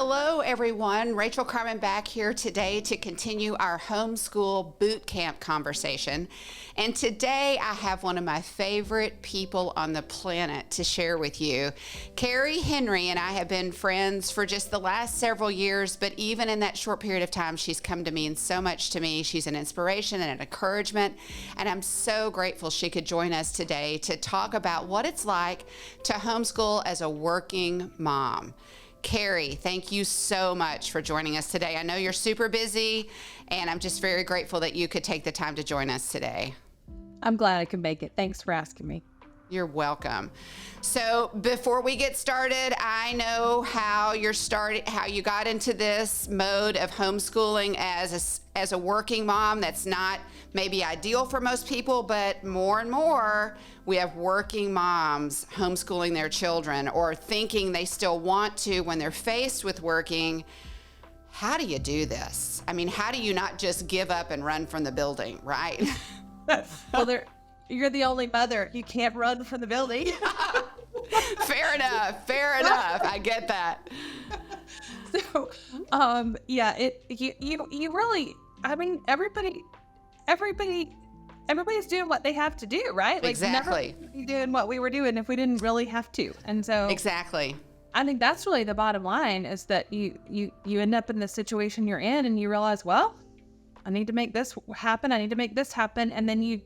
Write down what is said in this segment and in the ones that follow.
Hello, everyone. Rachel Carmen back here today to continue our homeschool boot camp conversation. And today I have one of my favorite people on the planet to share with you. Carrie Henry and I have been friends for just the last several years, but even in that short period of time, she's come to mean so much to me. She's an inspiration and an encouragement, and I'm so grateful she could join us today to talk about what it's like to homeschool as a working mom. Carrie, thank you so much for joining us today. I know you're super busy, and I'm just very grateful that you could take the time to join us today. I'm glad I could make it. Thanks for asking me. You're welcome. So before we get started, I know how you got into this mode of homeschooling as a working mom. That's not maybe ideal for most people, but more and more we have working moms homeschooling their children or thinking they still want to when they're faced with working. How do you do this? I mean, how do you not just give up and run from the building, right? Well, you're the only mother. You can't run from the building. Fair enough. I get that. So, you really, I mean, everybody's doing what they have to do, right? Like, exactly. Never be doing what we were doing if we didn't really have to. And so exactly. I think that's really the bottom line, is that you end up in the situation you're in and you realize, well, I need to make this happen. And then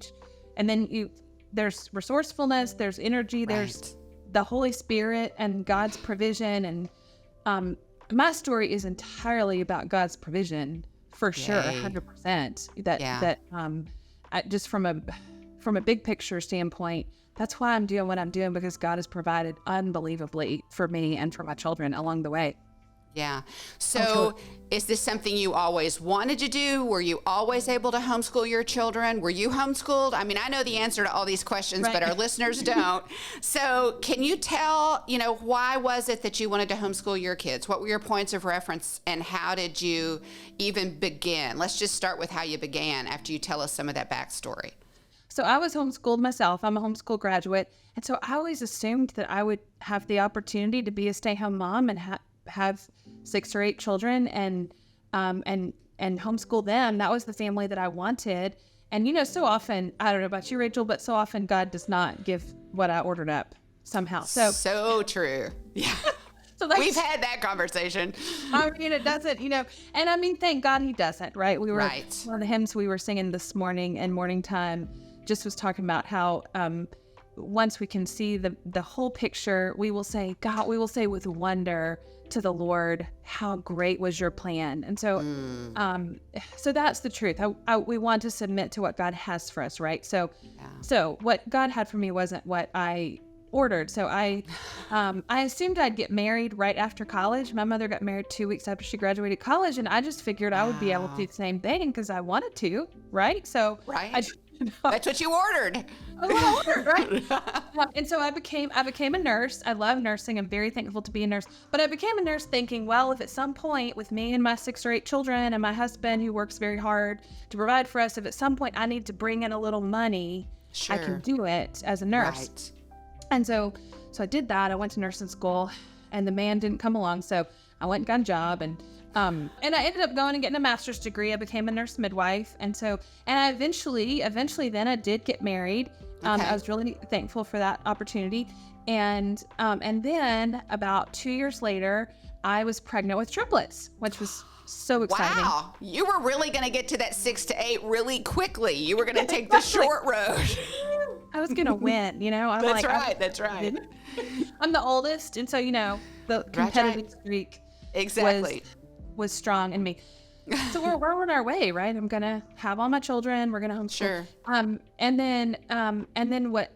there's resourcefulness, there's energy, there's the Holy Spirit and God's provision. And my story is entirely about God's provision, for sure, 100%. Just from a big picture standpoint, that's why I'm doing what I'm doing, because God has provided unbelievably for me and for my children along the way. Yeah. So is this something you always wanted to do? Were you always able to homeschool your children? Were you homeschooled? I mean, I know the answer to all these questions, but our listeners don't. So can you tell, why was it that you wanted to homeschool your kids? What were your points of reference, and how did you even begin? Let's just start with how you began after you tell us some of that backstory. So I was homeschooled myself. I'm a homeschool graduate. And so I always assumed that I would have the opportunity to be a stay-home mom and have 6 or 8 children and homeschool them. That was the family that I wanted. And so often, I don't know about you, Rachel, but so often God does not give what I ordered up somehow. So true. Yeah. So we've had that conversation. I mean, it doesn't, and I mean, thank God he doesn't, right? One of the hymns we were singing this morning in morning time just was talking about how once we can see the whole picture, we will say with wonder to the Lord, how great was your plan. And so so that's the truth. We want to submit to what God has for us, right? So what God had for me wasn't what I ordered. So I assumed I'd get married right after college. My mother got married 2 weeks after she graduated college, and I just figured I would be able to do the same thing because I wanted to, right? So that's what you ordered. That's what I ordered, right? And so I became a nurse. I love nursing. I'm very thankful to be a nurse. But I became a nurse thinking, well, if at some point with me and my 6 or 8 children and my husband who works very hard to provide for us, if at some point I need to bring in a little money, I can do it as a nurse. Right. And so I did that. I went to nursing school, and the man didn't come along. So I went and got a job, and I ended up going and getting a master's degree. I became a nurse midwife. And I eventually then I did get married. I was really thankful for that opportunity. And then about 2 years later, I was pregnant with triplets, which was so exciting. Wow. You were really going to get to that 6 to 8 really quickly. You were going to take the short road. I was going to win, That's right. I'm the oldest. And so, the competitive streak was strong in me. So we're on our way, right? I'm gonna have all my children. We're gonna homeschool. Sure. And then what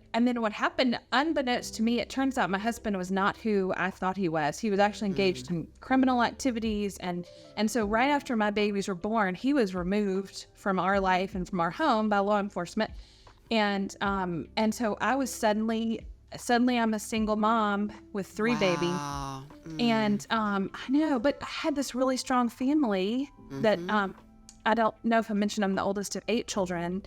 happened? Unbeknownst to me, it turns out my husband was not who I thought he was. He was actually engaged in criminal activities, and so right after my babies were born, he was removed from our life and from our home by law enforcement, and so I was suddenly I'm a single mom with 3 babies. And I know, but I had this really strong family that I don't know if I mentioned I'm the oldest of 8 children.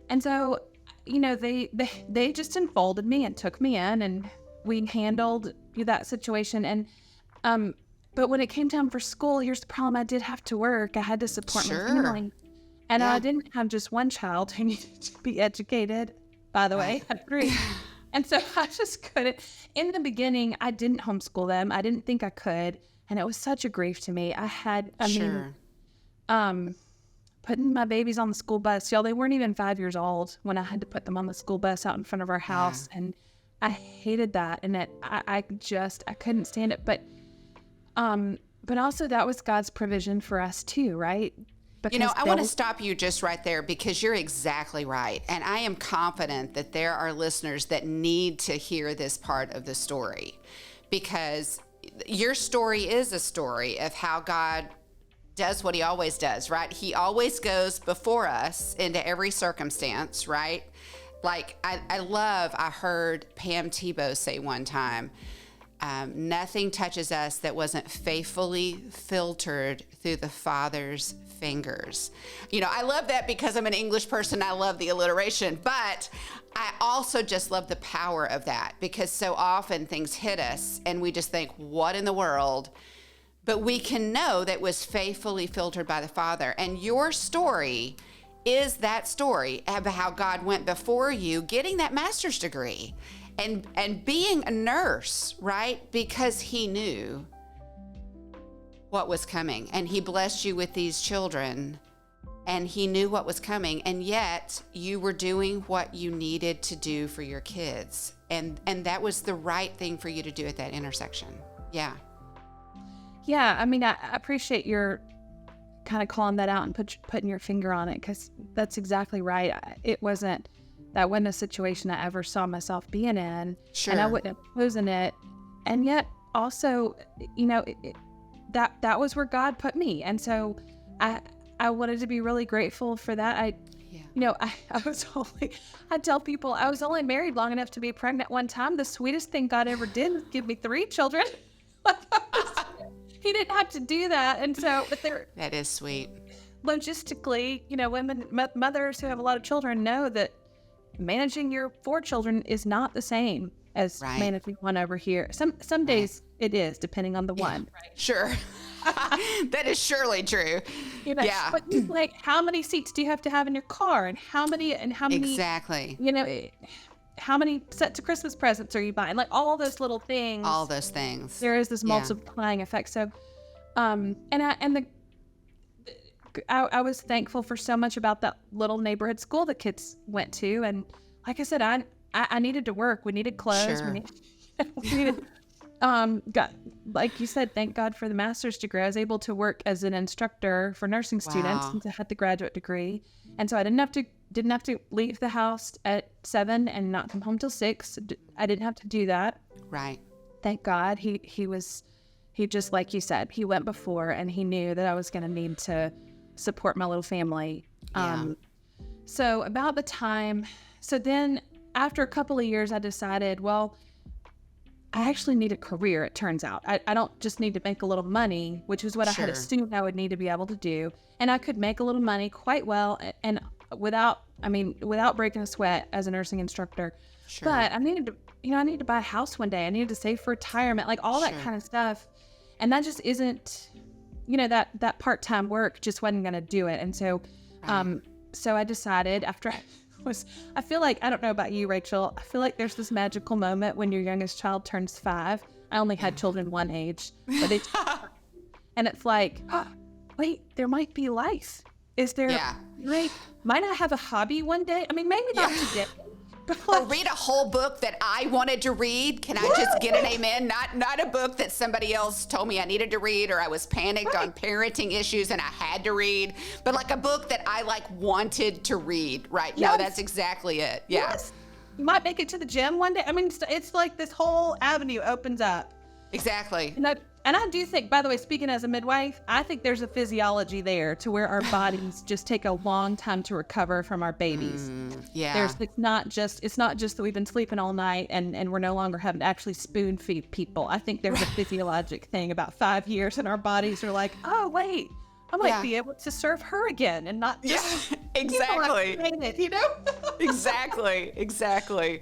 And so, they just enfolded me and took me in, and we handled that situation. And but when it came time for school, here's the problem. I did have to work. I had to support my family. And I didn't have just one child who needed to be educated, by the way. I had 3. And so I just couldn't. In the beginning, I didn't homeschool them. I didn't think I could. And it was such a grief to me. Putting my babies on the school bus. Y'all, they weren't even 5 years old when I had to put them on the school bus out in front of our house. And I hated that. And I couldn't stand it. But also that was God's provision for us too, right? Because I want to stop you just right there because you're exactly right. And I am confident that there are listeners that need to hear this part of the story because your story is a story of how God does what he always does, right? He always goes before us into every circumstance, right? Like I heard Pam Tebow say one time, nothing touches us that wasn't faithfully filtered through the Father's fingers. I love that because I'm an English person. I love the alliteration, but I also just love the power of that because so often things hit us and we just think, what in the world? But we can know that was faithfully filtered by the Father. And your story is that story of how God went before you getting that master's degree and being a nurse, right? Because he knew what was coming and he blessed you with these children and he knew what was coming. And yet you were doing what you needed to do for your kids. And that was the right thing for you to do at that intersection. Yeah. Yeah. I mean, I appreciate your kind of calling that out and putting your finger on it because that's exactly right. That wasn't a situation I ever saw myself being in. Sure. And I wouldn't have chosen it. And yet also, that was where God put me. And so I wanted to be really grateful for that. I tell people I was only married long enough to be pregnant one time. The sweetest thing God ever did was give me 3 children. He didn't have to do that. And so, that is sweet. Logistically, mothers who have a lot of children know that managing your 4 children is not the same as managing one over here. Some days it is, depending on the one. Right? Sure. That is surely true. Yeah. But like, how many seats do you have to have in your car, and how many exactly. How many sets of Christmas presents are you buying? Like all those little things. All those things. There is this multiplying effect. So, I was thankful for so much about that little neighborhood school the kids went to, and like I said, I needed to work. We needed clothes. Sure. We needed. Like you said, thank God for the master's degree. I was able to work as an instructor for nursing students since I had the graduate degree, and so I didn't have to leave the house at 7 and not come home till 6. I didn't have to do that. Right. Thank God. He just, like you said, he went before, and he knew that I was going to need to support my little family. So then after a couple of years, I decided, well, I actually need a career, it turns out. I don't just need to make a little money, which is what I had assumed I would need to be able to do. And I could make a little money quite well and without breaking a sweat as a nursing instructor. Sure. But I needed to buy a house one day. I needed to save for retirement, like all that kind of stuff. And that just isn't, that part-time work just wasn't going to do it. And so, so I decided I feel like, I don't know about you, Rachel, I feel like there's this magical moment when your youngest child turns 5. I only had children one age, but and it's like, wait, there might be life. Is there, right? Might I have a hobby one day? I mean, maybe not today. Or read a whole book that I wanted to read. Can I just get an amen? Not a book that somebody else told me I needed to read, or I was panicked on parenting issues and I had to read, but like a book that I wanted to read, right? Yes. No, that's exactly it. Yeah. Yes. You might make it to the gym one day. I mean, it's like this whole avenue opens up. Exactly. And I do think, by the way, speaking as a midwife, I think there's a physiology there to where our bodies just take a long time to recover from our babies. It's not just that we've been sleeping all night and we're no longer having to actually spoon feed people. I think there's a physiologic thing about 5 years and our bodies are like, oh wait, I might be able to serve her again and not just exactly. Exactly.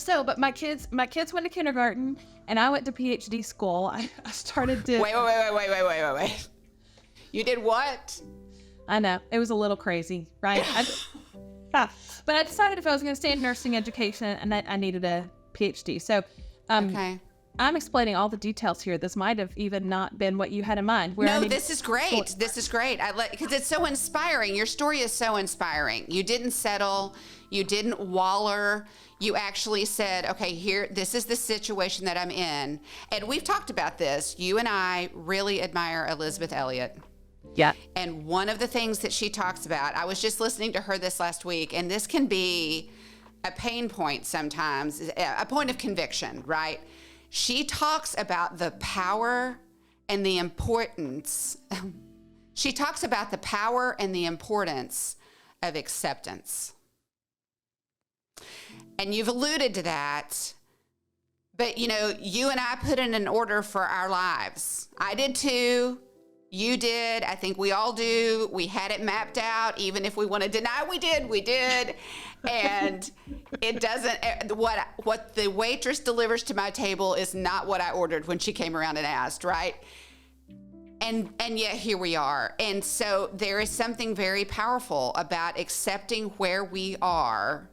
but my kids went to kindergarten and I went to PhD school. I started to... Wait. You did what? I know. It was a little crazy, right? But I decided if I was going to stay in nursing education and that I needed a PhD. So okay. I'm explaining all the details here. This might have even not been what you had in mind. No, this is great. This is great. Because it's so inspiring. Your story is so inspiring. You didn't settle. You didn't waller. You actually said, okay, this is the situation that I'm in. And we've talked about this. You and I really admire Elizabeth Elliot. Yeah. And one of the things that she talks about, I was just listening to her this last week, and this can be a pain point sometimes, a point of conviction, right? She talks about the power and the importance. She talks about the power and the importance of acceptance. And you've alluded to that, but you and I put in an order for our lives. I did too. You did. I think we all do. We had it mapped out. Even if we want to deny we did. And it doesn't, what the waitress delivers to my table is not what I ordered when she came around and asked, right? And yet here we are. And so there is something very powerful about accepting where we are.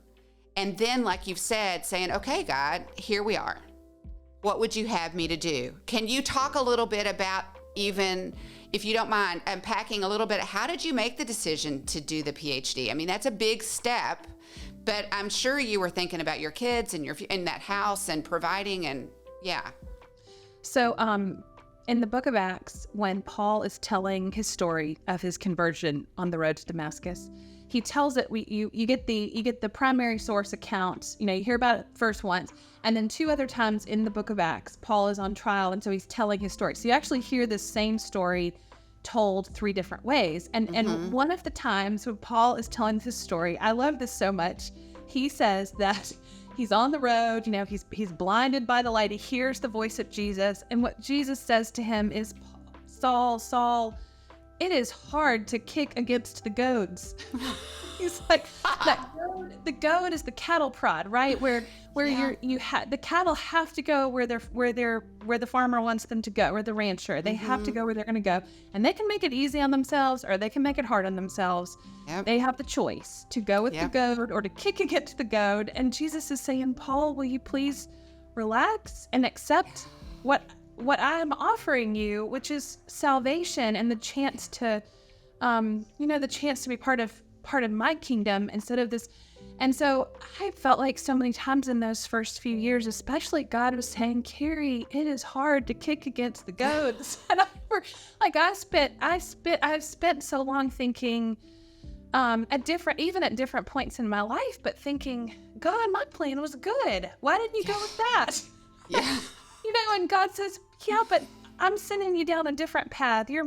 And then, like you've said, saying, okay, God, here we are. What would you have me to do? Can you talk a little bit about, even if you don't mind, unpacking a little bit, how did you make the decision to do the PhD? I mean, that's a big step, but I'm sure you were thinking about your kids and in that house and providing and yeah. So in the book of Acts, when Paul is telling his story of his conversion on the road to Damascus, he tells it, you get the primary source accounts, you hear about it first once, and then 2 other times in the book of Acts, Paul is on trial, and so he's telling his story. So you actually hear this same story told 3 different ways. And one of the times when Paul is telling his story, I love this so much. He says that he's on the road, he's blinded by the light. He hears the voice of Jesus, and what Jesus says to him is, Saul, Saul, it is hard to kick against the goads. He's like, the goad is the cattle prod, right? Where the cattle have to go where the farmer wants them to go, or the rancher. They have to go where they're going to go, and they can make it easy on themselves, or they can make it hard on themselves. Yep. They have the choice to go with the goad or to kick against the goad. And Jesus is saying, Paul, will you please relax and accept what I'm offering you, which is salvation and the chance to, the chance to be part of my kingdom instead of this. And so I felt like so many times in those first few years, especially, God was saying, Carrie, it is hard to kick against the goads. And I've spent so long thinking, at different points in my life, but thinking, God, my plan was good. Why didn't you go with that? Yeah. And God says, yeah, but I'm sending you down a different path. You're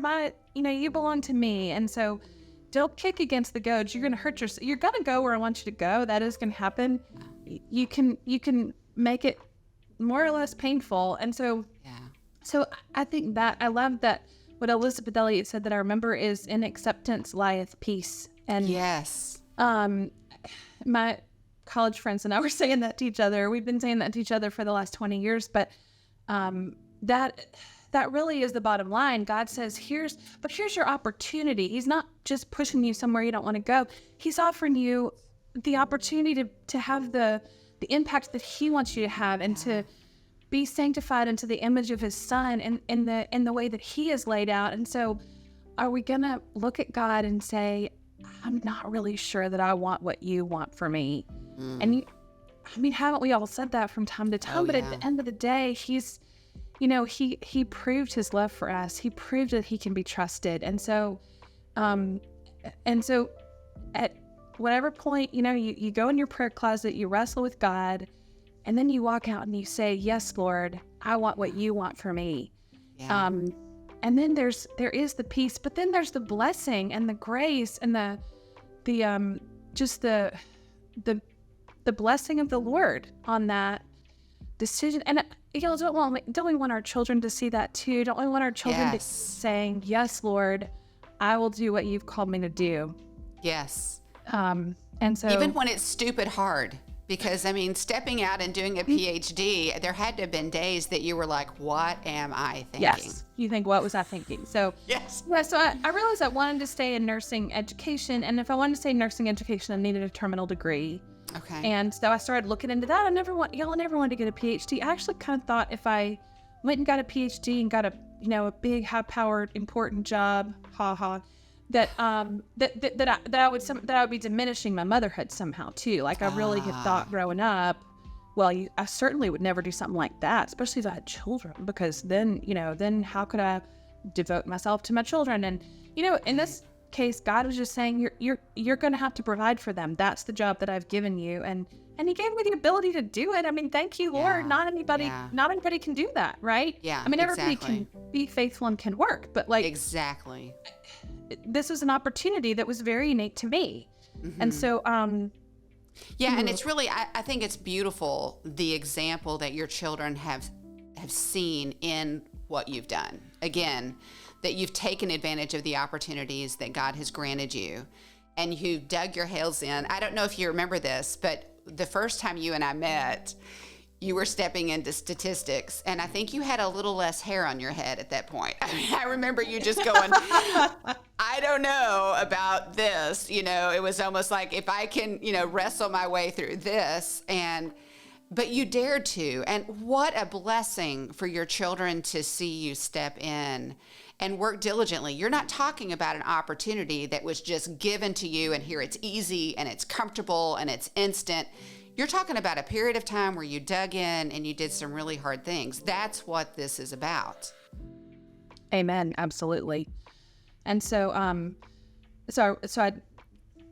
you belong to me. And so don't kick against the goads. You're going to hurt yourself. You're going to go where I want you to go. That is going to happen. You can make it more or less painful. And so, so I think that I love that what Elizabeth Elliot said that I remember is, in acceptance lieth peace. And yes, my college friends and I were saying that to each other. We've been saying that to each other for the last 20 years, but that really is the bottom line. God says, here's your opportunity. He's not just pushing you somewhere you don't want to go. He's offering you the opportunity to have the impact that he wants you to have, and to be sanctified into the image of his son and in the way that he is laid out. And so are we going to look at God and say, I'm not really sure that I want what you want for me? And haven't we all said that from time to time? At the end of the day, he's, he proved his love for us. He proved that he can be trusted. And so at whatever point, you go in your prayer closet, you wrestle with God, and then you walk out and you say, yes, Lord, I want what you want for me. Yeah. And then there is the peace, but then there's the blessing and the grace and the blessing of the Lord on that decision. And don't we want our children to see that too? Don't we want our children to saying, yes, Lord, I will do what you've called me to do. Yes. And so even when it's stupid hard. Because, I mean, stepping out and doing a PhD, there had to have been days that you were like, what am I thinking? Yes. You think, what was I thinking? So, yes. Yeah, so I realized I wanted to stay in nursing education. And if I wanted to stay in nursing education, I needed a terminal degree. Okay. And so I started looking into that. I never wanted to get a PhD. I actually kind of thought if I went and got a PhD and got a big, high-powered, important job, that I would be diminishing my motherhood somehow too. Like I really had thought growing up, well, I certainly would never do something like that, especially if I had children, because then how could I devote myself to my children? And in this case, God was just saying, you're going to have to provide for them. That's the job that I've given you, and He gave me the ability to do it. I mean, thank you, Lord. Not anybody can do that, right? Yeah. I mean, everybody can be faithful and can work, but exactly. This was an opportunity that was very innate to me. Mm-hmm. And so, and it's really, I think it's beautiful, the example that your children have seen in what you've done. Again, that you've taken advantage of the opportunities that God has granted you, and you dug your heels in. I don't know if you remember this, but the first time you and I met, you were stepping into statistics, and I think you had a little less hair on your head at that point. I mean, I remember you just going, I don't know about this. It was almost like, if I can, wrestle my way through this, but you dared to. And what a blessing for your children to see you step in and work diligently. You're not talking about an opportunity that was just given to you, and here it's easy and it's comfortable and it's instant. You're talking about a period of time where you dug in and you did some really hard things. That's what this is about. Amen. Absolutely. And so, so I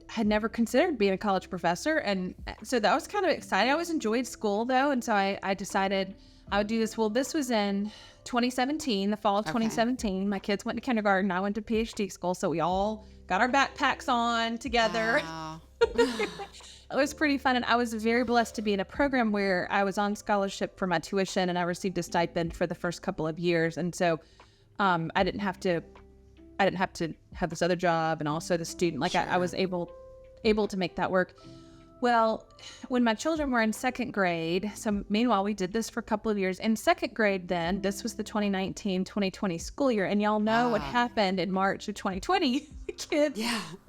had never considered being a college professor. And so that was kind of exciting. I always enjoyed school though. And so I decided I would do this. Well, this was in 2017, the fall of 2017. My kids went to kindergarten. I went to PhD school. So we all got our backpacks on together. Wow. It was pretty fun, and I was very blessed to be in a program where I was on scholarship for my tuition, and I received a stipend for the first couple of years, and so I didn't have to have this other job, and also the student. Sure. I was able to make that work. Well, when my children were in second grade, so meanwhile we did this for a couple of years. In second grade, then this was the 2019-2020 school year, and y'all know what happened in March of 2020. The kids,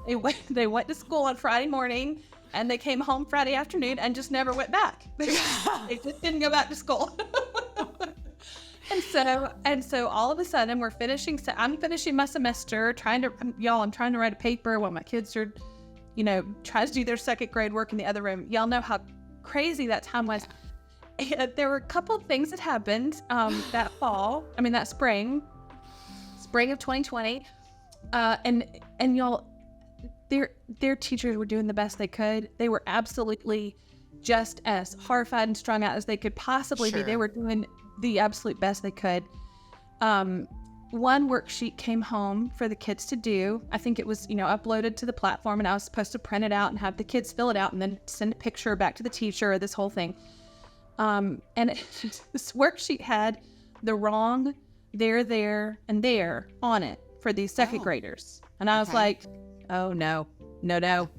they went to school on Friday morning. And they came home Friday afternoon and just never went back. They just didn't go back to school. And so all of a sudden I'm finishing my semester, I'm trying to write a paper while my kids are, trying to do their second grade work in the other room. Y'all know how crazy that time was. And there were a couple of things that happened that spring of 2020. And y'all, their teachers were doing the best they could. They were absolutely just as horrified and strung out as they could possibly be. They were doing the absolute best they could. One worksheet came home for the kids to do. I think it was, uploaded to the platform, and I was supposed to print it out and have the kids fill it out and then send a picture back to the teacher, or this whole thing. This worksheet had the wrong there, and there on it for these second graders. And I was like, oh, no. Like,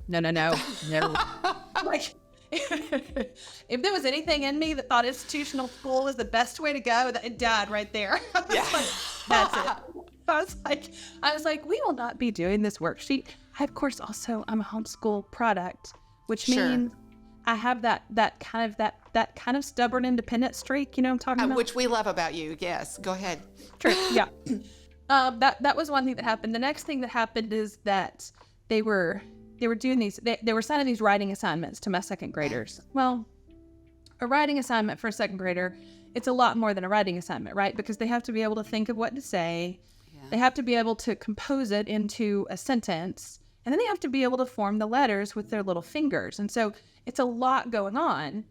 if there was anything in me that thought institutional school was the best way to go, it died right there. I was like, that's it. I was like, we will not be doing this worksheet. I'm a homeschool product, which means I have that kind of stubborn independent streak, I'm talking about? Which we love about you. Yes, go ahead. True, yeah. That was one thing that happened. The next thing that happened is that they were doing these, they were sending these writing assignments to my second graders. Well, a writing assignment for a second grader, it's a lot more than a writing assignment, right? Because they have to be able to think of what to say. Yeah. They have to be able to compose it into a sentence. And then they have to be able to form the letters with their little fingers. And so it's a lot going on.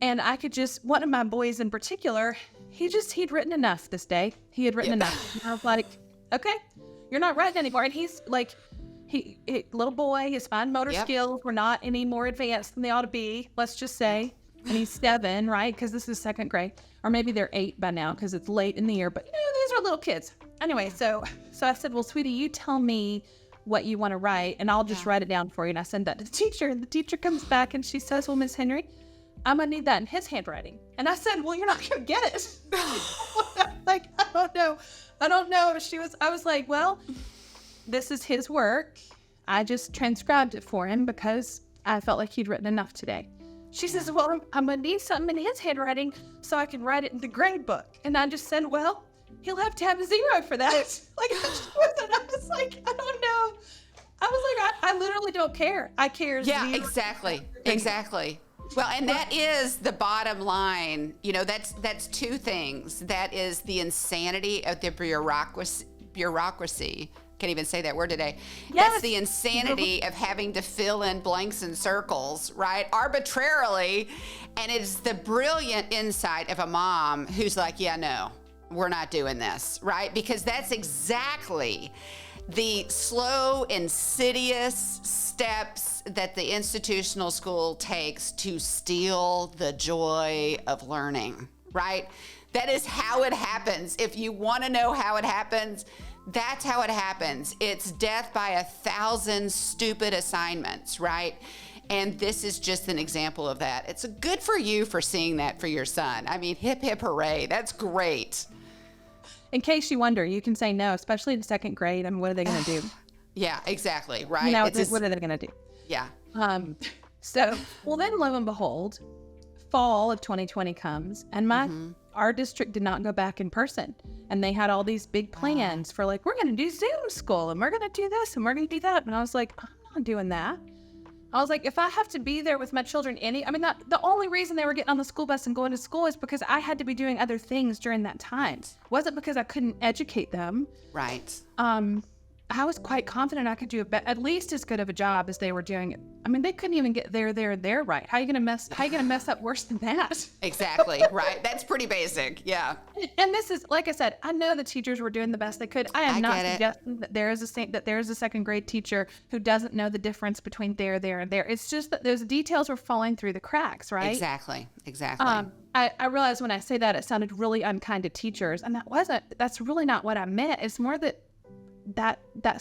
And I could one of my boys in particular, he'd written enough this day. He had written enough. And I was like, okay, you're not writing anymore. And he's like, he little boy, his fine motor skills were not any more advanced than they ought to be, let's just say. And he's 7, right? Because this is second grade. Or maybe they're 8 by now because it's late in the year. But, these are little kids. Anyway, so I said, well, sweetie, you tell me what you want to write, and I'll just write it down for you. And I send that to the teacher. And the teacher comes back and she says, well, Miss Henry, I'm going to need that in his handwriting. And I said, well, you're not going to get it. Like, I don't know. I was like, well, this is his work. I just transcribed it for him because I felt like he'd written enough today. She says, well, I'm going to need something in his handwriting so I can write it in the grade book. And I just said, well, he'll have to have a 0 for that. Like, I was like, I don't know. I was like, I literally don't care. I care. Yeah, 0. exactly. Well, and that is the bottom line. You know, that's two things. That is the insanity of the bureaucracy. Can't even say that word today. Yes. That's the insanity of having to fill in blanks and circles, right? Arbitrarily. And it's the brilliant insight of a mom who's like, yeah, no, we're not doing this, right? Because that's exactly the slow, insidious steps that the institutional school takes to steal the joy of learning, right? That is how it happens. If you want to know how it happens, that's how it happens. It's death by 1,000 stupid assignments, right? And this is just an example of that. It's good for you for seeing that for your son. I mean, hip, hip, hooray. That's great. In case you wonder, you can say no, especially in 2nd grade. I mean, what are they going to do? Yeah, exactly. Right. You know, what are they going to do? Yeah. So, well, then lo and behold, fall of 2020 comes, and our district did not go back in person. And they had all these big plans for like, we're going to do Zoom school, and we're going to do this, and we're going to do that. And I was like, I'm not doing that. I was like, if I have to be there with my children, the only reason they were getting on the school bus and going to school is because I had to be doing other things during that time. It wasn't because I couldn't educate them. Right. I was quite confident I could do at least as good of a job as they were doing it. I mean, they couldn't even get there right. How are you gonna mess up worse than that? Exactly, right. That's pretty basic. Yeah. And this is, like I said, I know the teachers were doing the best they could. I am not suggesting that there is a 2nd grade teacher who doesn't know the difference between there, and there. It's just that those details were falling through the cracks, right? Exactly. I realized when I say that it sounded really unkind to teachers, and that's really not what I meant. It's more that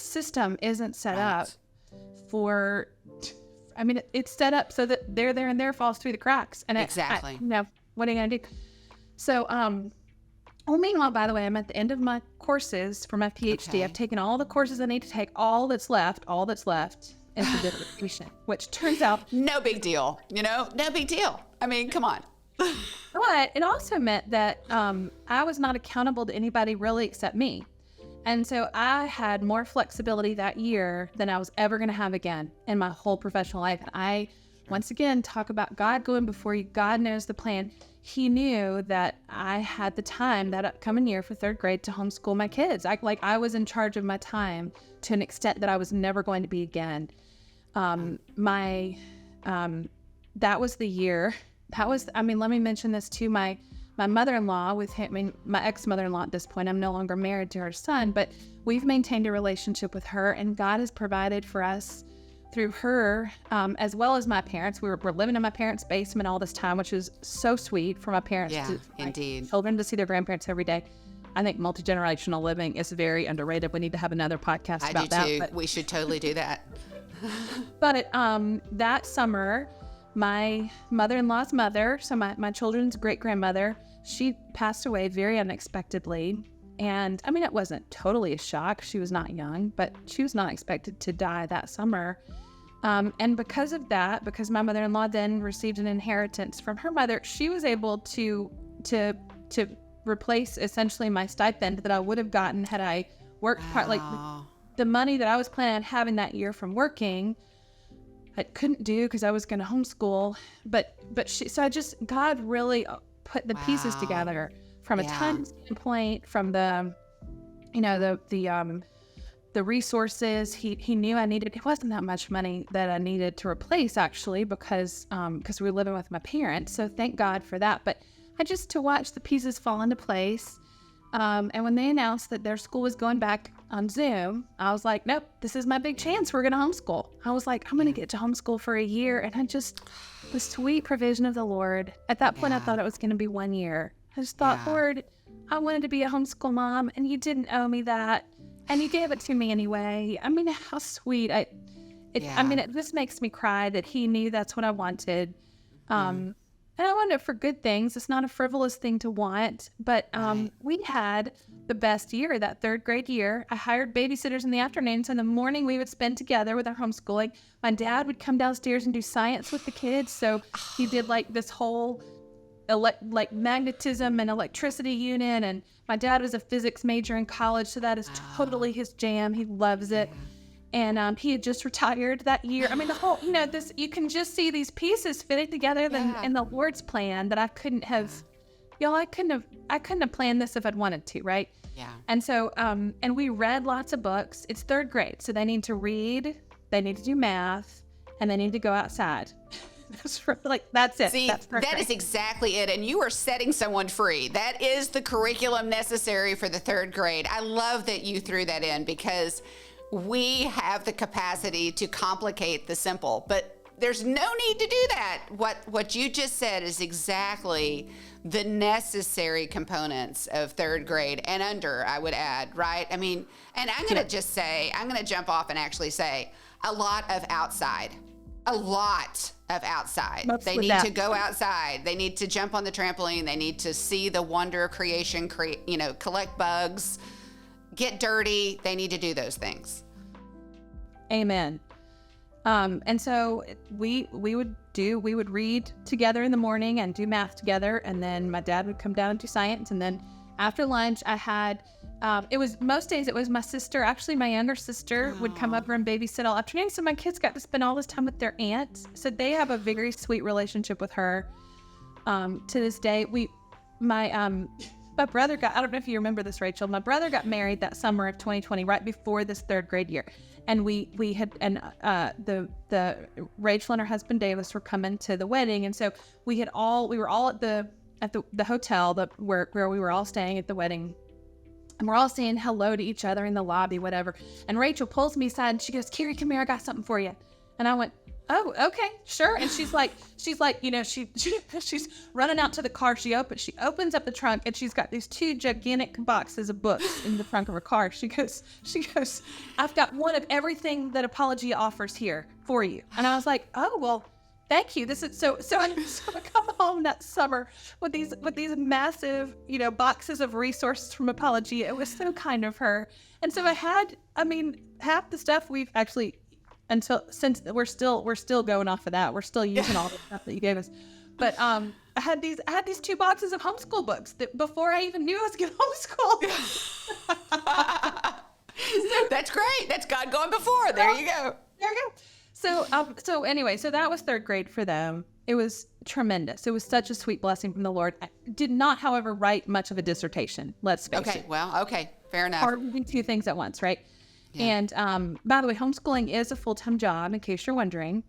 system isn't set up for, it's set up so that there and there falls through the cracks. And exactly. What are you going to do? So, meanwhile, by the way, I'm at the end of my courses for my PhD. Okay. I've taken all the courses I need to take. All that's left is the dissertation, which turns out no big deal, no big deal. I mean, come on. But it also meant that I was not accountable to anybody really except me. And so I had more flexibility that year than I was ever going to have again in my whole professional life. And I, once again, talk about God going before you. God knows the plan. He knew that I had the time that upcoming year for 3rd grade to homeschool my kids. I was in charge of my time to an extent that I was never going to be again. That was the year. Let me mention this too. My mother-in-law with him, my ex-mother-in-law at this point, I'm no longer married to her son, but we've maintained a relationship with her, and God has provided for us through her, as well as my parents. We're living in my parents' basement all this time, which is so sweet for my parents indeed. Children to see their grandparents every day. I think multi-generational living is very underrated. We need to have another podcast about that. I do too. We should totally do that. But that summer, my mother-in-law's mother, so my children's great-grandmother, she passed away very unexpectedly. And it wasn't totally a shock. She was not young, but she was not expected to die that summer. And because of that, because my mother-in-law then received an inheritance from her mother, she was able to replace essentially my stipend that I would have gotten had I worked the money that I was planning on having that year from working. I couldn't do because I was going to homeschool, but God really put the pieces together from a time standpoint, from the resources. He knew I needed. It wasn't that much money that I needed to replace actually, because we were living with my parents. So thank God for that. But to watch the pieces fall into place. And when they announced that their school was going back on Zoom, I was like, nope, this is my big chance. We're going to homeschool. I was like, I'm going to get to homeschool for a year. And the sweet provision of the Lord. At that point, I thought it was going to be 1 year. I just thought, Lord, I wanted to be a homeschool mom, and you didn't owe me that. And you gave it to me anyway. How sweet. It just makes me cry that he knew that's what I wanted. And I wanted it for good things. It's not a frivolous thing to want. But we had the best year, that third grade year. I hired babysitters in the afternoon. So in the morning, we would spend together with our homeschooling. My dad would come downstairs and do science with the kids. So he did like this whole like magnetism and electricity unit. And my dad was a physics major in college. So that is totally his jam. He loves it. And he had just retired that year. I mean, the whole, this, you can just see these pieces fitting together in the Lord's plan that I couldn't have, I couldn't have planned this if I'd wanted to, right? Yeah. And so, and we read lots of books. It's third grade, so they need to read, they need to do math, and they need to go outside. That's it. See, that is exactly it. And you are setting someone free. That is the curriculum necessary for the third grade. I love that you threw that in, because we have the capacity to complicate the simple, but there's no need to do that. What you just said is exactly the necessary components of third grade and under, I would add, right? I mean, and I'm going to jump off and actually say a lot of outside. They need to go outside. They need to jump on the trampoline. They need to see the wonder of creation, collect bugs, get dirty. They need to do those things. Amen. And so we would read together in the morning and do math together. And then my dad would come down and do science. And then after lunch, I had, most days it was my sister, actually my younger sister would come over and babysit all afternoon. So my kids got to spend all this time with their aunt. So they have a very sweet relationship with her. To this day, my brother I don't know if you remember this, Rachel, my brother got married that summer of 2020, right before this third grade year. And we had, the Rachel and her husband Davis were coming to the wedding. And so we were all at the hotel where we were all staying at the wedding. And we're all saying hello to each other in the lobby, whatever. And Rachel pulls me aside and she goes, "Carrie, come here, I got something for you." And I went, "Oh, okay, sure." And she's like, she's running out to the car. She opens up the trunk and she's got these 2 gigantic boxes of books in the trunk of her car. She goes, "I've got one of everything that Apologia offers here for you." And I was like, "Oh, well, thank you." This is so I come home that summer with these massive, boxes of resources from Apologia. It was so kind of her. And so half the stuff we've actually, since we're still going off of that. We're still using all the stuff that you gave us. But I had these 2 boxes of homeschool books that before I even knew I was going to homeschool. That's great. That's God going before. There you go. So anyway, so that was third grade for them. It was tremendous. It was such a sweet blessing from the Lord. I did not, however, write much of a dissertation. Let's face it. Okay. Well, okay. Fair enough. Hard to do 2 things at once, right? Yeah. And by the way, homeschooling is a full-time job, in case you're wondering.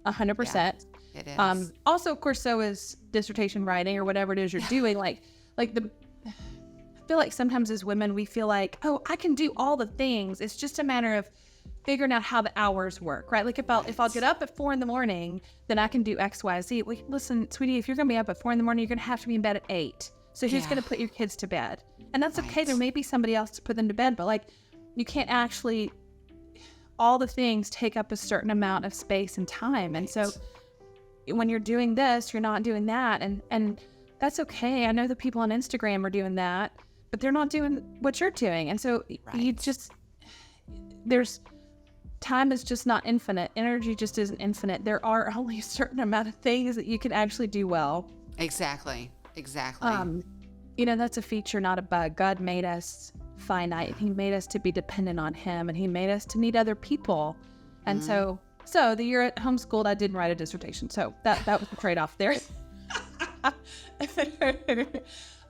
100%. Yeah, it is. Also, of course, so is dissertation writing or whatever it is you're doing. I feel like sometimes as women, we feel like, oh, I can do all the things. It's just a matter of figuring out how the hours work, right? Like if I'll get up at 4 a.m, then I can do X, Y, Z. Well, listen, sweetie, if you're going to be up at 4 a.m, you're going to have to be in bed at 8. So who's going to put your kids to bed? And that's okay. There may be somebody else to put them to bed, but you can't actually, all the things take up a certain amount of space and time. And so when you're doing this, you're not doing that. And that's okay. I know the people on Instagram are doing that, but they're not doing what you're doing. And so time is just not infinite. Energy just isn't infinite. There are only a certain amount of things that you can actually do well. Exactly. That's a feature, not a bug. God made us finite. He made us to be dependent on Him, and He made us to need other people. And so the year at homeschooled, I didn't write a dissertation. So that was the trade-off there.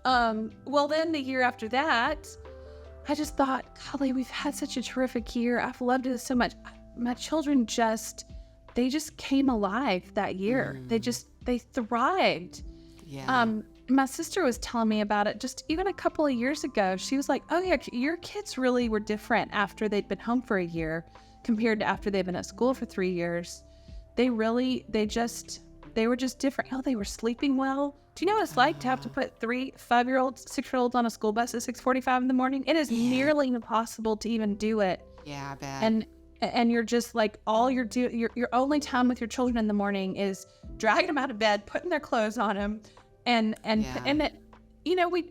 Well, then the year after that, I just thought, golly, we've had such a terrific year. I've loved it so much. My children they just came alive that year. They thrived. Yeah. My sister was telling me about it just even a couple of years ago. She was like, "Oh yeah, your kids really were different after they'd been home for a year compared to after they'd been at school for 3 years. They were just different. Oh, they were sleeping well. Do you know what it's like to have to put 3 5-year-olds, 6-year-olds on a school bus at 6:45 in the morning? It is nearly impossible to even do it." Yeah, I bet. and you're just like, all your only time with your children in the morning is dragging them out of bed, putting their clothes on them, and it,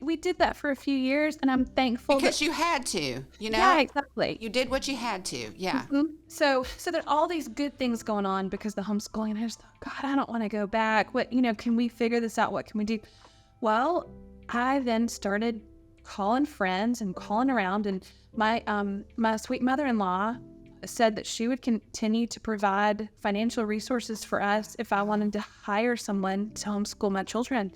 we did that for a few years, and I'm thankful because you had to, Yeah, exactly. You did what you had to. Yeah. Mm-hmm. So there are all these good things going on because of the homeschooling, and I just thought, God, I don't want to go back. What, can we figure this out? What can we do? Well, I then started calling friends and calling around, and my sweet mother-in-law said that she would continue to provide financial resources for us if I wanted to hire someone to homeschool my children.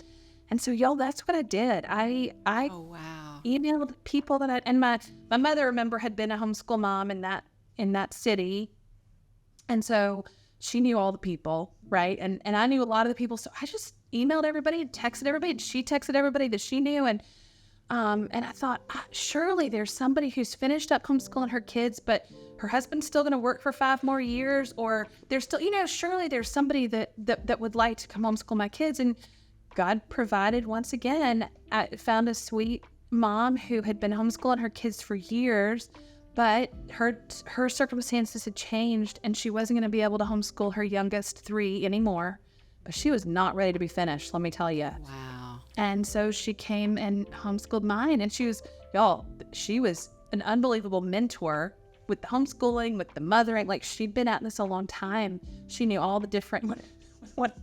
And so, y'all, that's what I did. I Oh, wow. emailed people that and my mother, remember, had been a homeschool mom in that city. And so she knew all the people, right? And I knew a lot of the people. So I just emailed everybody and texted everybody, and she texted everybody that she knew. And I thought, surely there's somebody who's finished up homeschooling her kids, but her husband's still going to work for 5 more years, or there's still, surely there's somebody that would like to come homeschool my kids. And God provided once again. I found a sweet mom who had been homeschooling her kids for years, but her circumstances had changed, and she wasn't going to be able to homeschool her youngest 3 anymore. But she was not ready to be finished, let me tell you. Wow. And so she came and homeschooled mine, and she was an unbelievable mentor with the homeschooling, with the mothering. Like, she'd been at this a long time. She knew all the different. One of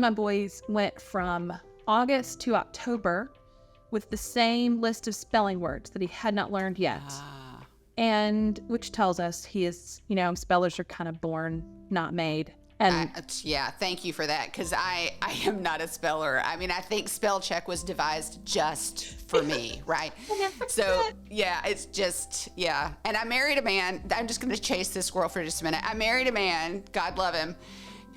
my boys went from August to October with the same list of spelling words that he had not learned yet. And which tells us he is, spellers are kind of born, not made. And thank you for that, because I am not a speller. I mean, I think spell check was devised just for me, right? So, it's just, And I married a man. I'm just going to chase this squirrel for just a minute. I married a man, God love him,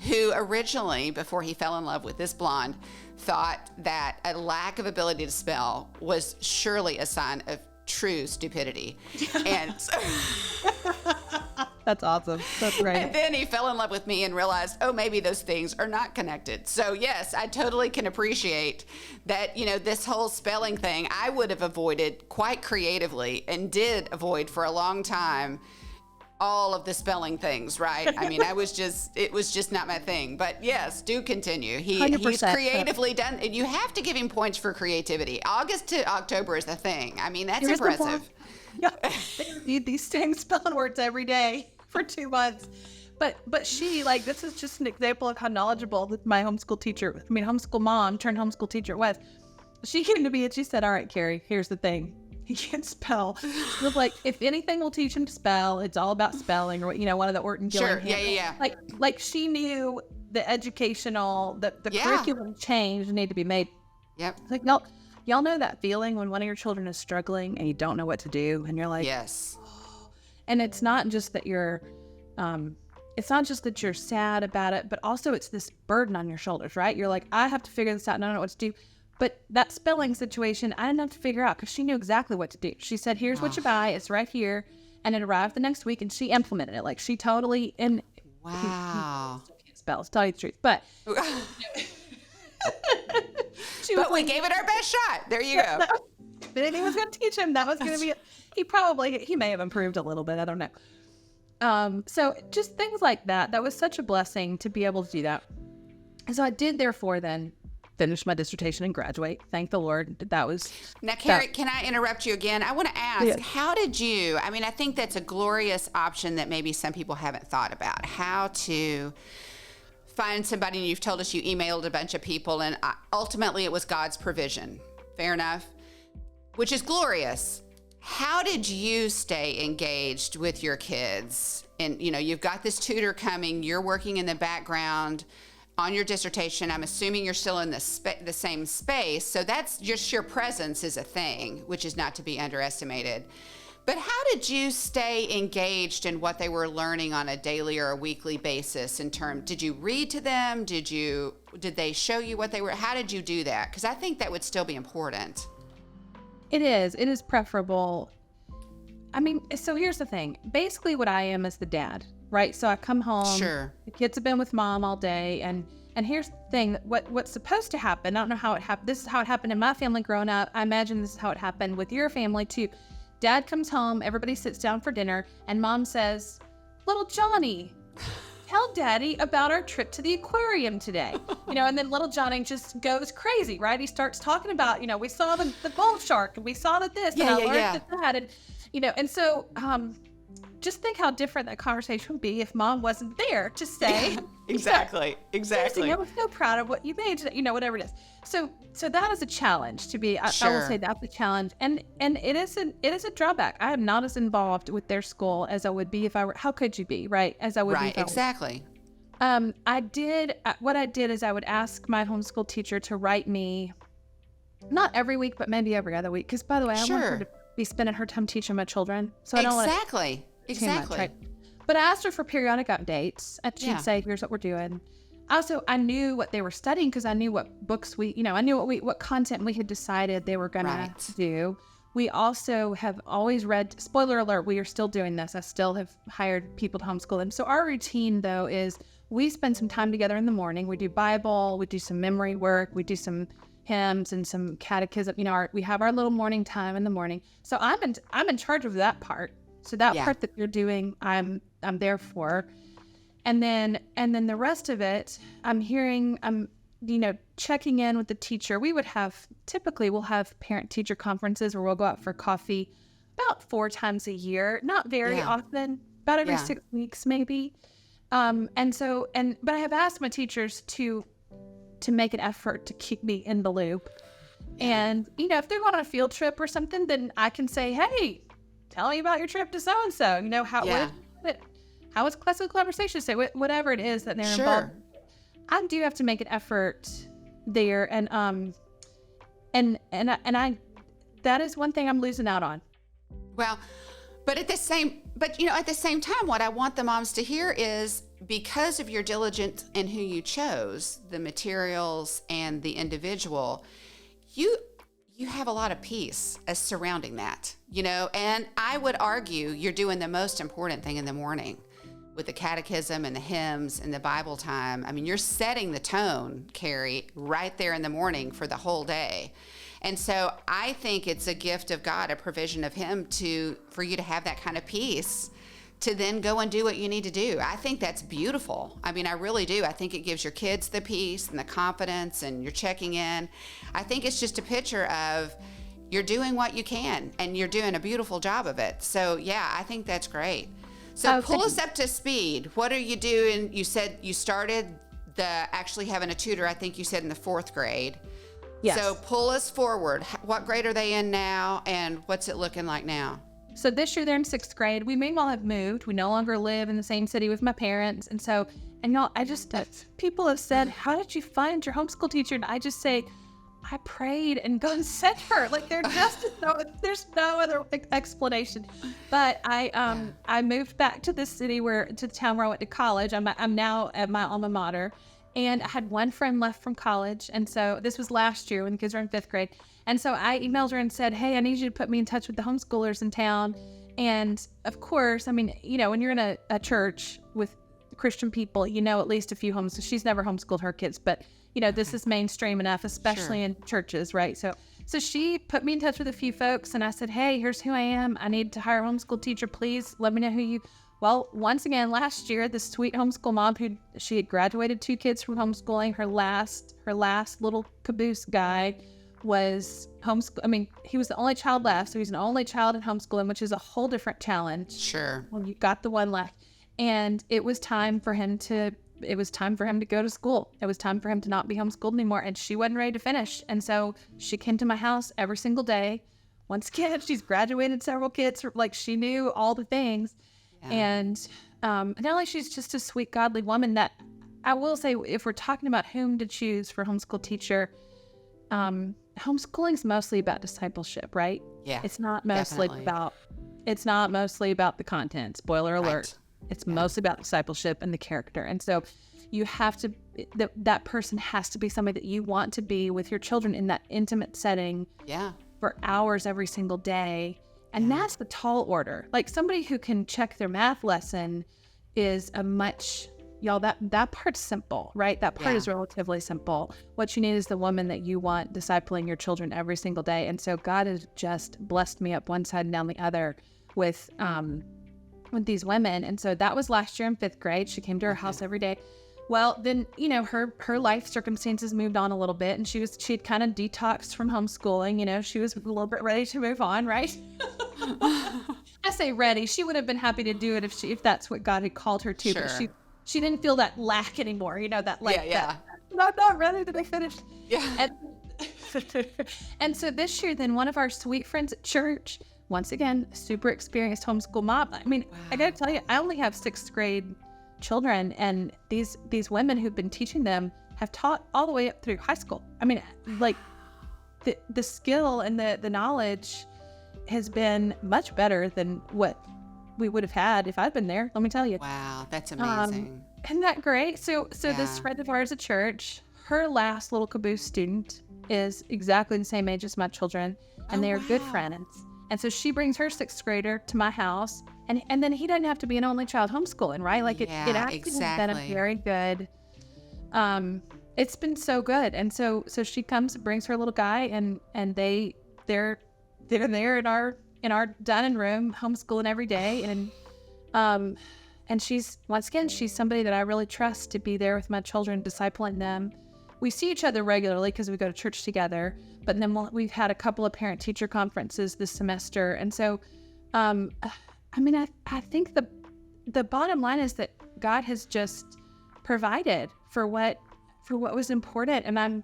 who originally, before he fell in love with this blonde, thought that a lack of ability to spell was surely a sign of true stupidity. And so that's awesome. That's great. And then he fell in love with me and realized, oh, maybe those things are not connected. So yes, I totally can appreciate that, this whole spelling thing I would have avoided quite creatively, and did avoid for a long time all of the spelling things, right? I mean, it was just not my thing. But yes, do continue. He's creatively done, and you have to give him points for creativity. August to October is the thing. I mean, that's impressive. They read these same spelling words every day for 2 months. But she, this is just an example of how knowledgeable that my homeschool mom turned homeschool teacher was. She came to me and she said, all right, Carrie, here's the thing. He can't spell. She was like, if anything will teach him to spell, it's all about spelling, or one of the Orton Gillingham. Sure, yeah. Like she knew the educational, the curriculum change needed to be made. Yep. Like, y'all know that feeling when one of your children is struggling and you don't know what to do, and you're like, yes. Oh. And it's not just that you're sad about it, but also it's this burden on your shoulders, right? You're like, I have to figure this out, and I don't know what to do. But that spelling situation, I didn't have to figure out, because she knew exactly what to do. She said, here's what you buy. It's right here. And it arrived the next week, and she implemented it. Like, she totally... Wow. He can't spell, to tell you the truth. But... we gave it our best shot. There you go. But he was going to teach him. That was going to be... He may have improved a little bit. I don't know. So just things like that. That was such a blessing to be able to do that. And so I did, therefore, then finish my dissertation and graduate. Thank the Lord. That was... Now, Carrie, can I interrupt you again? I want to ask, How did you... I mean, I think that's a glorious option that maybe some people haven't thought about. How to find somebody, and you've told us you emailed a bunch of people, and ultimately it was God's provision. Fair enough. Which is glorious. How did you stay engaged with your kids? And, you've got this tutor coming, you're working in the background on your dissertation. I'm assuming you're still in the same space. So that's just your presence is a thing, which is not to be underestimated. But how did you stay engaged in what they were learning on a daily or a weekly basis did you read to them? Did they show you what they were, how did you do that? Because I think that would still be important. It is preferable. I mean, so here's the thing. Basically what I am is the dad, right? So I come home. Sure. The kids have been with mom all day. And here's the thing. What's supposed to happen, I don't know how it happened. This is how it happened in my family growing up. I imagine this is how it happened with your family too. Dad comes home, everybody sits down for dinner, and Mom says, "Little Johnny, tell Daddy about our trip to the aquarium today." And then little Johnny just goes crazy, right? He starts talking about, we saw the bull shark, and we saw this, and I learned that, and so just think how different that conversation would be if Mom wasn't there to say, exactly. I was so proud of what you made today, whatever it is. So that is a challenge to be. I will say that's a challenge, and it is a drawback. I am not as involved with their school as I would be if I were. How could you be, right? As I would be. Right, exactly. What I did is I would ask my homeschool teacher to write me, not every week, but maybe every other week. Because by the way, I want her to be spending her time teaching my children. So I don't want too much, right? But I asked her for periodic updates. She'd say, "Here's what we're doing." Also, I knew what they were studying because I knew what books I knew what content we had decided they were going to do. We also have always read, spoiler alert, we are still doing this. I still have hired people to homeschool them. So our routine, though, is we spend some time together in the morning. We do Bible, we do some memory work, we do some hymns and some catechism. We have our little morning time in the morning. So I'm in charge of that part. So that part that you're doing, I'm there for. And then the rest of it, I'm checking in with the teacher. We'll have parent-teacher conferences where we'll go out for coffee about 4 times a year. Not very often, about every 6 weeks maybe. But I have asked my teachers to make an effort to keep me in the loop. And, if they're going on a field trip or something, then I can say, "Hey, tell me about your trip to so-and-so. How was classical conversation? Say whatever it is that they're involved. I do have to make an effort there, and I that is one thing I'm losing out on. Well, but at the same time, what I want the moms to hear is, because of your diligence in who you chose, the materials and the individual, you have a lot of peace as surrounding that, and I would argue you're doing the most important thing in the morning with the catechism and the hymns and the Bible time. I mean, you're setting the tone, Carrie, right there in the morning for the whole day. And so I think it's a gift of God, a provision of Him for you to have that kind of peace to then go and do what you need to do. I think that's beautiful. I mean, I really do. I think it gives your kids the peace and the confidence, and you're checking in. I think it's just a picture of you're doing what you can, and you're doing a beautiful job of it. So I think that's great. So pull us up to speed. What are you doing? You said you started actually having a tutor, I think you said in the 4th grade. Yes. So pull us forward. What grade are they in now, and what's it looking like now? So this year they're in 6th grade. We meanwhile have moved. We no longer live in the same city with my parents. And y'all, people have said, "How did you find your homeschool teacher?" And I just say, I prayed and God sent her. Like, there's no other explanation. But I moved back to the to the town where I went to college. I'm now at my alma mater, and I had one friend left from college. And so this was last year when the kids were in 5th grade. And so I emailed her and said, "Hey, I need you to put me in touch with the homeschoolers in town." And of course, I mean, when you're in a church with Christian people, at least a few homeschoolers. She's never homeschooled her kids, but this is mainstream enough, especially in churches, right? So she put me in touch with a few folks, and I said, "Hey, here's who I am. I need to hire a homeschool teacher. Please let me know who you." Well, once again, last year, this sweet homeschool mom she had graduated 2 kids from homeschooling. Her last little caboose guy was homeschool. I mean, he was the only child left, so he's an only child in homeschooling, which is a whole different challenge. Sure. When you got the one left, and it was time for him to go to school. It was time for him to not be homeschooled anymore, and she wasn't ready to finish. And so she came to my house every single day. Once again, she's graduated several kids. Like, she knew all the things. Yeah. And not only she's just a sweet, godly woman, that I will say, if we're talking about whom to choose for homeschool teacher, homeschooling's mostly about discipleship, right? Yeah. It's not mostly about the content. Spoiler alert. Right. It's mostly about discipleship and the character. And so you have to, that person has to be somebody that you want to be with your children in that intimate setting for hours every single day. And that's the tall order. Like, somebody who can check their math lesson is a much y'all, that part's simple, right? That part is relatively simple. What you need is the woman that you want discipling your children every single day. And so God has just blessed me up one side and down the other with these women. And so that was last year in 5th grade. She came to our house every day. Well, then, her life circumstances moved on a little bit, and she'd kind of detoxed from homeschooling. She was a little bit ready to move on, right? I say ready. She would have been happy to do it if that's what God had called her to. Sure. But she didn't feel that lack anymore. That that, I'm not ready to be finished. Yeah. And so this year, then one of our sweet friends at church, once again, super experienced homeschool mom. I mean, wow. I got to tell you, I only have 6th grade children, and these women who've been teaching them have taught all the way up through high school. I mean, like the skill and the knowledge has been much better than what we would have had if I'd been there. Let me tell you. Wow, that's amazing. Isn't that great? So this friend of ours at church, her last little caboose student is exactly the same age as my children, and they are good friends. And so she brings her 6th grader to my house, and then he doesn't have to be an only child homeschooling, right? Like it actually has been a very good, it's been so good. And so she comes and brings her little guy, and they're there in our dining room homeschooling every day. And she's, once again, she's somebody that I really trust to be there with my children, discipling them. We see each other regularly because we go to church together, but then we've had a couple of parent-teacher conferences this semester. And so, I think the bottom line is that God has just provided for what was important. And I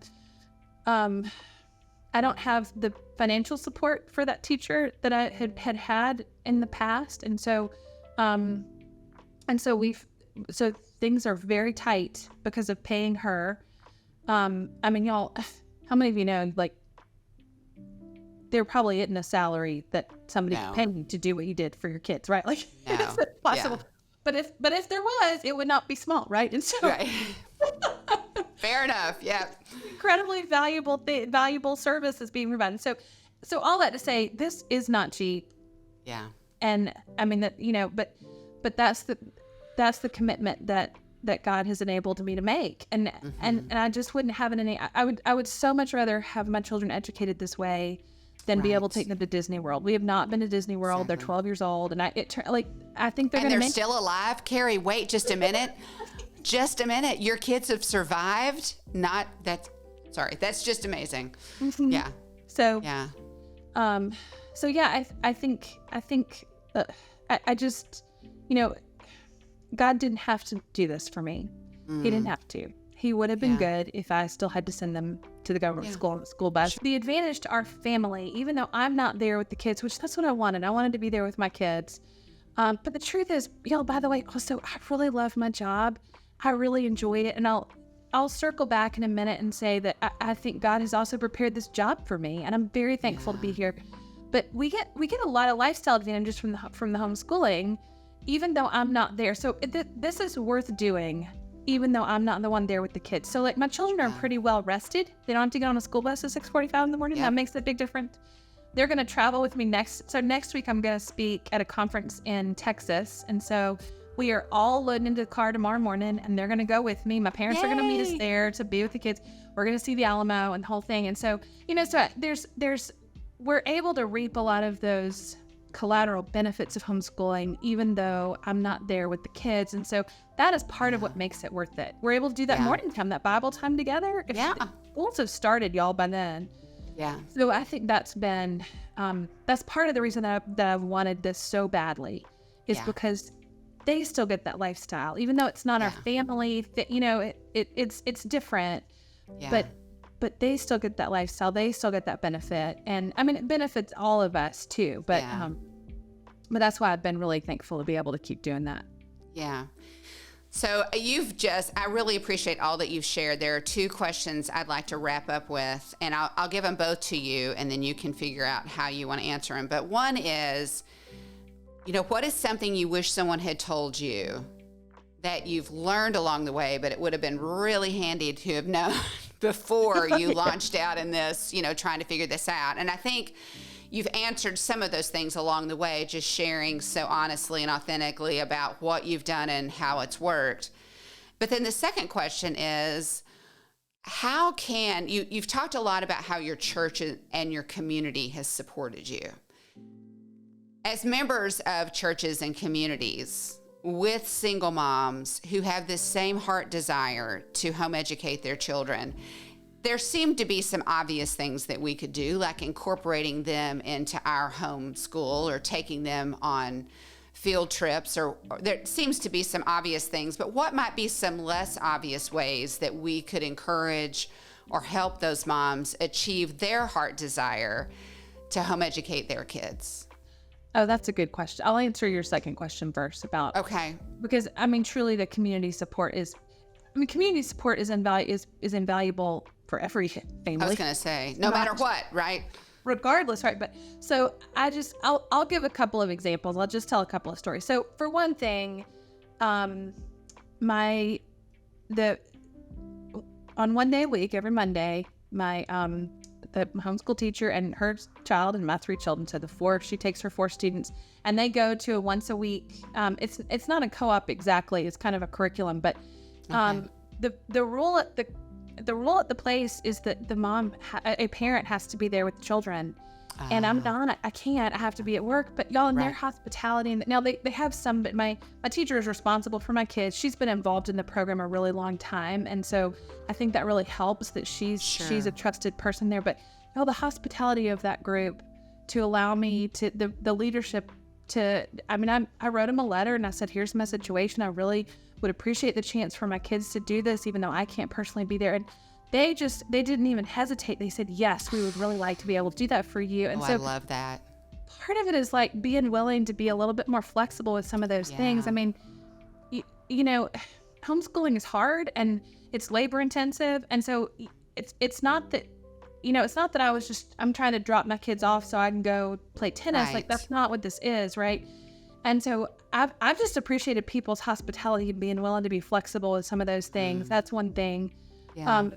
don't have the financial support for that teacher that I had in the past. And so, so things are very tight because of paying her. Y'all, how many of you know, like, there probably isn't a salary that somebody could pay you to do what you did for your kids, right? Like, it's impossible. Yeah. But if there was, it would not be small, right? And so, right. Fair enough. Yeah. Incredibly valuable service is being provided. So all that to say, this is not cheap. Yeah. And I mean that, but that's the commitment that God has enabled me to make. And I just wouldn't have it any, I would so much rather have my children educated this way than be able to take them to Disney World. We have not been to Disney World. Exactly. They're 12 years old. And I think they're going to they're still alive. Carrie, wait just a minute. Just a minute. Your kids have survived. That's just amazing. Mm-hmm. Yeah. So, yeah. I think I just, God didn't have to do this for me. He didn't have to. He would have been good if I still had to send them to the government school bus. The advantage to our family, even though I'm not there with the kids, which that's what I wanted. I wanted to be there with my kids. But the truth is, by the way, also, I really love my job. I really enjoyed it. And I'll circle back in a minute and say that I think God has also prepared this job for me. And I'm very thankful to be here. But we get a lot of lifestyle advantages from the homeschooling, even though I'm not there. So this is worth doing, even though I'm not the one there with the kids. So like my children are pretty well rested. They don't have to get on a school bus at 6:45 in the morning. That makes a big difference. They're going to travel with me next week I'm going to speak at a conference in Texas. And so we are all loading into the car tomorrow morning, and they're going to go with me. My parents are going to meet us there to be with the kids. We're going to see the Alamo and the whole thing. And so, so we're able to reap a lot of those collateral benefits of homeschooling, even though I'm not there with the kids. And so that is part of what makes it worth it. We're able to do that morning time, that Bible time together. Schools have started, y'all, by then. Yeah. So I think that's been, that's part of the reason that I've wanted this so badly is because they still get that lifestyle, even though it's not our family, it's different, but they still get that lifestyle. They still get that benefit. And I mean, it benefits all of us too, but that's why I've been really thankful to be able to keep doing that. Yeah. So I really appreciate all that you've shared. There are 2 questions I'd like to wrap up with, and I'll give them both to you, and then you can figure out how you want to answer them. But one is, what is something you wish someone had told you that you've learned along the way, but it would have been really handy to have known before you launched out in this, trying to figure this out? And I think you've answered some of those things along the way, just sharing so honestly and authentically about what you've done and how it's worked. But then the second question is, how can you've talked a lot about how your church and your community has supported you. As members of churches and communities with single moms who have this same heart desire to home educate their children, there seem to be some obvious things that we could do, like incorporating them into our homeschool or taking them on field trips, or there seems to be some obvious things, but what might be some less obvious ways that we could encourage or help those moms achieve their heart desire to home educate their kids? Oh, that's a good question. I'll answer your second question first about, okay. Because I mean, truly the community support is invaluable for every family. I was going to say, no matter what, right? Regardless, right? But so I'll give a couple of examples. I'll just tell a couple of stories. So for one thing, on one day a week, every Monday, the homeschool teacher and her child and my 3 children, so she takes her 4 students, and they go to a once a week. It's not a co-op exactly. It's kind of a curriculum, but the rule at the place is that a parent has to be there with the children. And I'm not, I can't, I have to be at work, but y'all in their hospitality, and now they have some, but my teacher is responsible for my kids. She's been involved in the program a really long time. And so I think that really helps that she's a trusted person there, but y'all, the hospitality of that group to allow me to, the leadership to, I wrote them a letter and I said, here's my situation. I really would appreciate the chance for my kids to do this, even though I can't personally be there. And they didn't even hesitate. They said, yes, we would really like to be able to do that for you. And so I love that. Part of it is like being willing to be a little bit more flexible with some of those things. I mean, you know, homeschooling is hard and it's labor intensive. And so it's not that, it's not that I'm trying to drop my kids off so I can go play tennis. Right. Like that's not what this is. Right. And so I've just appreciated people's hospitality and being willing to be flexible with some of those things. That's one thing. Yeah.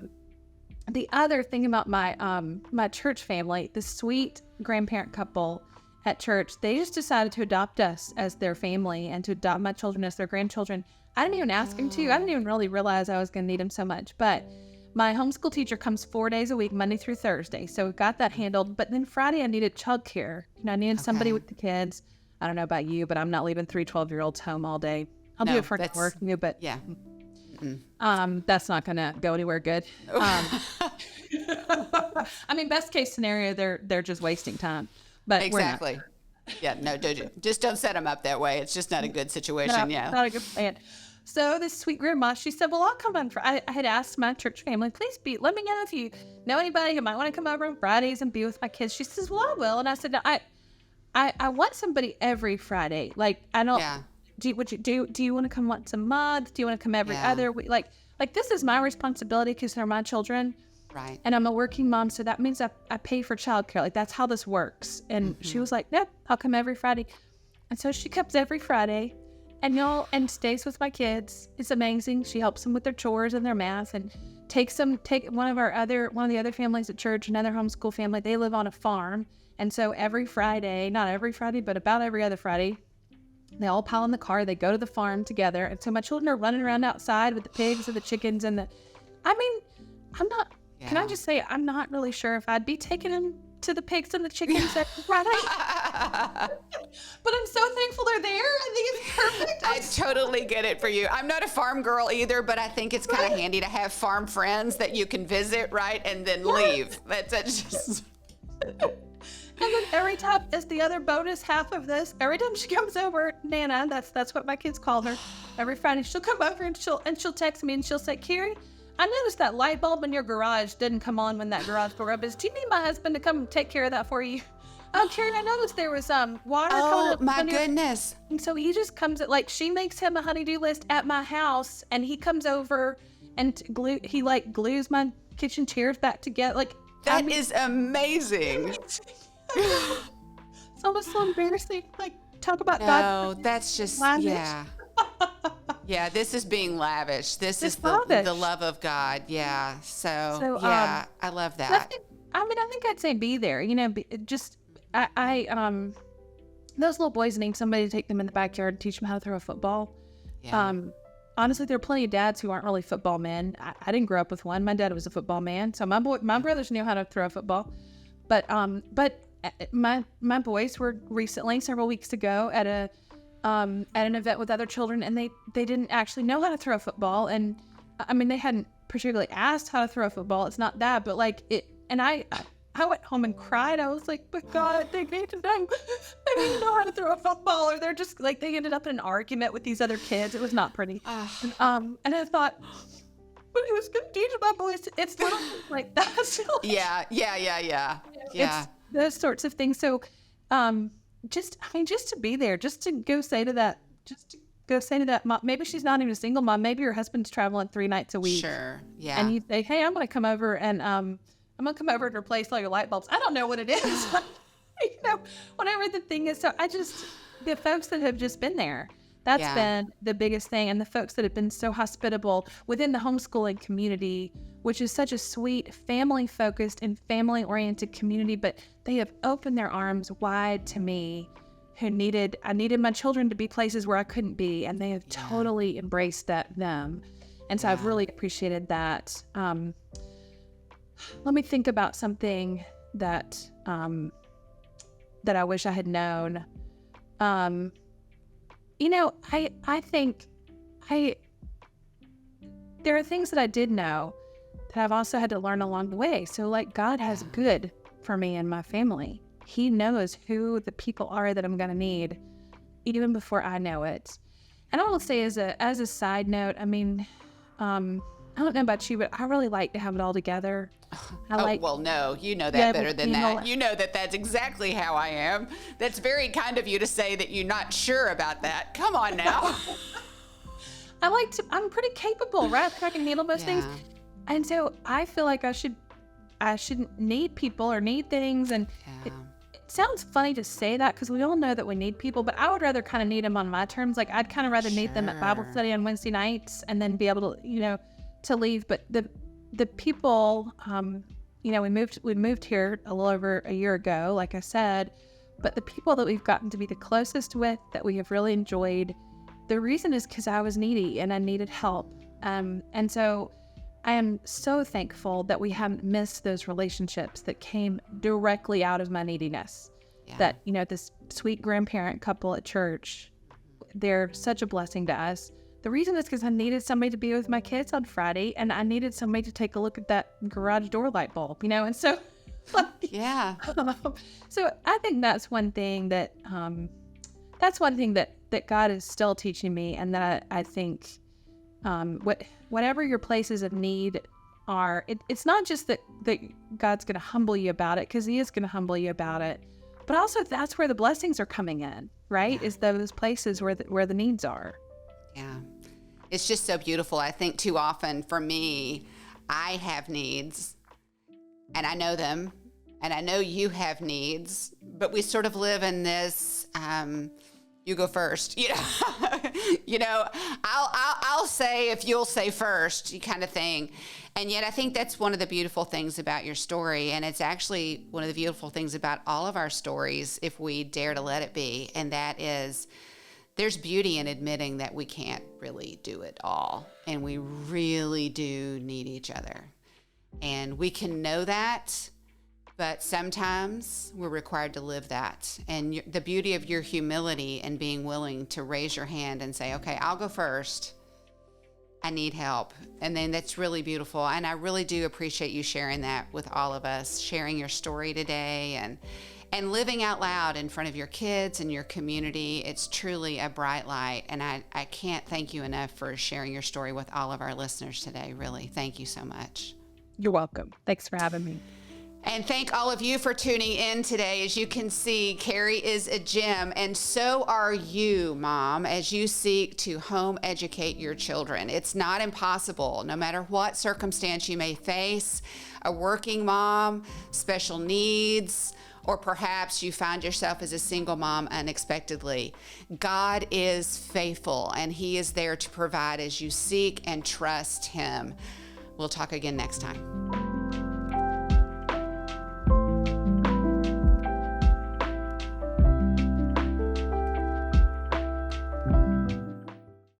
The other thing about my church family, the sweet grandparent couple at church, they just decided to adopt us as their family and to adopt my children as their grandchildren. I didn't even ask them to. I didn't even really realize I was going to need them so much. But my homeschool teacher comes 4 days a week, Monday through Thursday. So we got that handled. But then Friday, I needed childcare. I needed somebody with the kids. I don't know about you, but I'm not leaving 3 12-year-olds home all day. I'll do it for work, but yeah. That's not going to go anywhere good. Best case scenario, they're just wasting time. But exactly. Yeah, no, just don't set them up that way. It's just not a good situation. No, not a good plan. So this sweet grandma, she said, well, I'll come on. I had asked my church family, please let me know if you know anybody who might want to come over on Fridays and be with my kids. She says, well, I will. And I said, no, I want somebody every Friday. Like, I don't, do you want to come once a month? Do you want to come every other week? Like this is my responsibility because they're my children. Right. And I'm a working mom. So that means I pay for childcare. Like that's how this works. And she was like, nope, I'll come every Friday. And so she comes every Friday and stays with my kids. It's amazing. She helps them with their chores and their math and take one of the other families at church, another homeschool family. They live on a farm. And so every Friday, not every Friday, but about every other Friday, they all pile in the car. They go to the farm together. And so my children are running around outside with the pigs and the chickens and I'm not, can I just say, I'm not really sure if I'd be taking them to the pigs and the chickens every Friday. But I'm so thankful they're there. I think it's perfect. I totally get it for you. I'm not a farm girl either, but I think it's kind of handy to have farm friends that you can visit, right? And then leave. That's just... And then every time, as the other bonus half of this, every time she comes over, Nana, that's what my kids call her, every Friday, she'll come over and she'll text me and she'll say, Carrie, I noticed that light bulb in your garage didn't come on when that garage door opens. Do you need my husband to come take care of that for you? Oh, Carrie, I noticed there was water coming up. Oh, my goodness. And so he just comes, she makes him a honey-do list at my house, and he comes over and glues my kitchen chairs back together. That is amazing. It's almost so embarrassing. Talk about God. No, that's just lavish. Yeah, this is being lavish. This is the love of God. Yeah. So I love that. I think I'd say be there. Those little boys need somebody to take them in the backyard and teach them how to throw a football. Yeah. honestly, there are plenty of dads who aren't really football men. I didn't grow up with one. My dad was a football man. So my brothers knew how to throw a football. But my boys were recently, several weeks ago, at an event with other children, and they didn't actually know how to throw a football. And I mean, they hadn't particularly asked how to throw a football. It's not that, but like it, and I went home and cried. I was like, but God, they need to know how to throw a football, or they're just like, they ended up in an argument with these other kids. It was not pretty. And I thought, but it was good to teach my boys. It's little like that. Yeah. It's those sorts of things. So, just to be there, just to go say to that mom, maybe she's not even a single mom. Maybe her husband's traveling 3 nights a week. Sure. Yeah. And you say, hey, I'm going to come over and, I'm going to come over and replace all your light bulbs. I don't know what it is, whatever the thing is. So the folks that have just been there, that's been the biggest thing. And the folks that have been so hospitable within the homeschooling community, which is such a sweet, family-focused and family-oriented community, but they have opened their arms wide to me, I needed my children to be places where I couldn't be, and they have totally embraced them. And so I've really appreciated that. Let me think about something that I wish I had known. I think there are things that I did know that I've also had to learn along the way. So like, God has good for me and my family. He knows who the people are that I'm going to need even before I know it. And I will say as a side note, I mean, I don't know about you, but I really like to have it all together. No, you know that better than that. You know that that's exactly how I am. That's very kind of you to say that you're not sure about that. Come on now. I'm pretty capable, right? I can handle most things. And so I feel like I shouldn't need people or need things. And it sounds funny to say that because we all know that we need people, but I would rather kind of need them on my terms. Like I'd kind of rather need them at Bible study on Wednesday nights and then be able to, to leave. But the people, we moved here a little over a year ago, like I said, but the people that we've gotten to be the closest with, that we have really enjoyed, the reason is because I was needy and I needed help. And so I am so thankful that we haven't missed those relationships that came directly out of my neediness. That, this sweet grandparent couple at church, they're such a blessing to us. The reason is because I needed somebody to be with my kids on Friday, and I needed somebody to take a look at that garage door light bulb, and so, so I think that's one thing that God is still teaching me, and that I think, whatever your places of need are, it's not just that God's going to humble you about it, because he is going to humble you about it, but also that's where the blessings are coming in, right? Is those places where the needs are. Yeah. It's just so beautiful. I think too often for me, I have needs and I know them, and I know you have needs, but we sort of live in this, you go first, I'll say if you'll say first, kind of thing. And yet I think that's one of the beautiful things about your story. And it's actually one of the beautiful things about all of our stories, if we dare to let it be. And that is, there's beauty in admitting that we can't really do it all. And we really do need each other. And we can know that, but sometimes we're required to live that. And the beauty of your humility and being willing to raise your hand and say, okay, I'll go first. I need help. And then that's really beautiful. And I really do appreciate you sharing that with all of us, sharing your story today and living out loud in front of your kids and your community. It's truly a bright light. And I can't thank you enough for sharing your story with all of our listeners today. Really, thank you so much. You're welcome. Thanks for having me. And thank all of you for tuning in today. As you can see, Carrie is a gem, and so are you, Mom, as you seek to home educate your children. It's not impossible, no matter what circumstance you may face, a working mom, special needs, or perhaps you find yourself as a single mom unexpectedly. God is faithful, and he is there to provide as you seek and trust him. We'll talk again next time.